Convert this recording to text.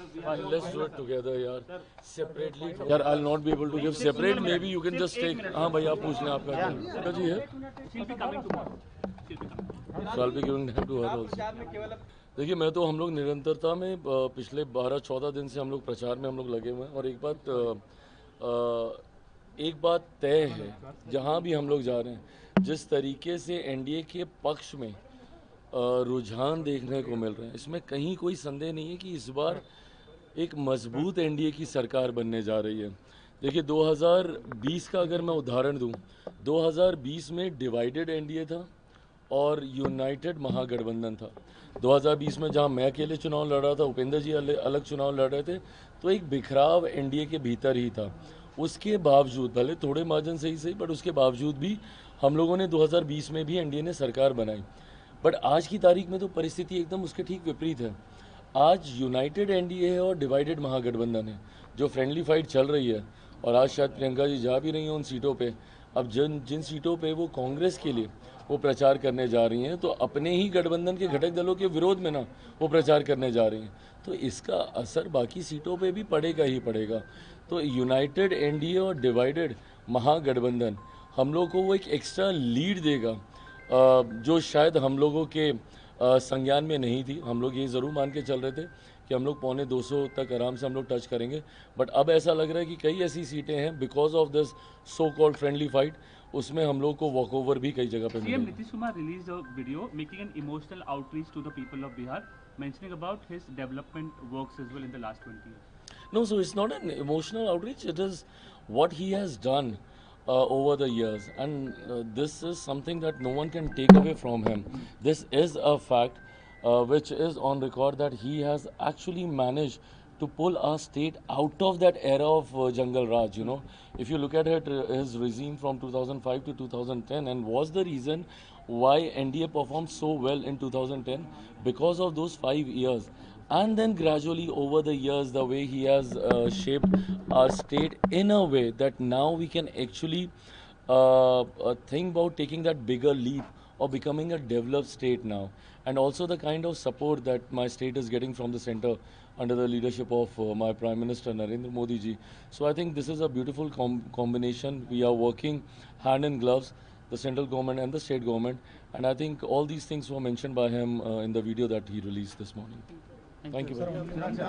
Fine, let's do it together, यार. Separately, यार, I'll not be able to give separate. Maybe you can just take. हाँ भाई, आप पूछ लें आपका क्या जी है. So I'll be giving time to her also. देखिए, मैं तो हम लोग निरंतरता में पिछले 12-14 दिन से हम लोग प्रचार में हम लोग लगे हुए हैं और एक बात तय है, जहाँ भी हम लोग जा रहे हैं, जिस तरीके से एनडीए के पक्ष में रुझान देखने को मिल रहे हैं, इसमें कहीं कोई संदेह नहीं है कि इस बार एक मजबूत एनडीए की सरकार बनने जा रही है. देखिए, 2020 का अगर मैं उदाहरण दूं, 2020 में डिवाइडेड एनडीए था और यूनाइटेड महागठबंधन था. 2020 में जहां मैं अकेले चुनाव लड़ रहा था, उपेंद्र जी अलग चुनाव लड़ रहे थे, तो एक बिखराव एनडीए के भीतर ही था. उसके बावजूद, भले थोड़े मार्जिन से ही सही, बट उसके बावजूद भी हम लोगों ने 2020 में भी एनडीए ने सरकार बनाई. बट आज की तारीख में तो परिस्थिति एकदम उसके ठीक विपरीत है. आज यूनाइटेड एनडीए है और डिवाइडेड महागठबंधन है, जो फ्रेंडली फाइट चल रही है. और आज शायद प्रियंका जी जा भी रही हैं उन सीटों पे. अब जिन सीटों पे वो कांग्रेस के लिए वो प्रचार करने जा रही हैं, तो अपने ही गठबंधन के घटक दलों के विरोध में ना वो प्रचार करने जा रही हैं, तो इसका असर बाकी सीटों पे भी पड़ेगा ही पड़ेगा. तो यूनाइटेड एनडीए और डिवाइडेड महागठबंधन हम लोग को वो एक एक्स्ट्रा लीड देगा, जो शायद हम लोगों के संज्ञान में नहीं थी. हम लोग ये ज़रूर मान के चल रहे थे कि हम लोग पौने 200 तक आराम से हम लोग टच करेंगे, बट अब ऐसा लग रहा है कि कई ऐसी सीटें हैं because of this so called friendly fight, उसमें हम लोग को वॉक ओवर भी कई जगह पे मिलेगा. CM Nitish Kumar released a video making an emotional outreach to the people of Bihar, mentioning about his development works as well in the last 20 years. No, so it's not an emotional outreach. It is what he has done over the years, and this is something that no one can take away from him. This is a fact which is on record, that he has actually managed to pull our state out of that era of Jungle Raj. You know, if you look at it, his regime from 2005 to 2010, and was the reason why NDA performed so well in 2010, because of those 5 years. And then gradually over the years, the way he has shaped our state in a way that now we can actually think about taking that bigger leap or becoming a developed state now. And also the kind of support that my state is getting from the center under the leadership of my Prime Minister Narendra Modi ji. So I think this is a beautiful combination. We are working hand in gloves, the central government and the state government, and I think all these things were mentioned by him in the video that he released this morning. Thank you very much.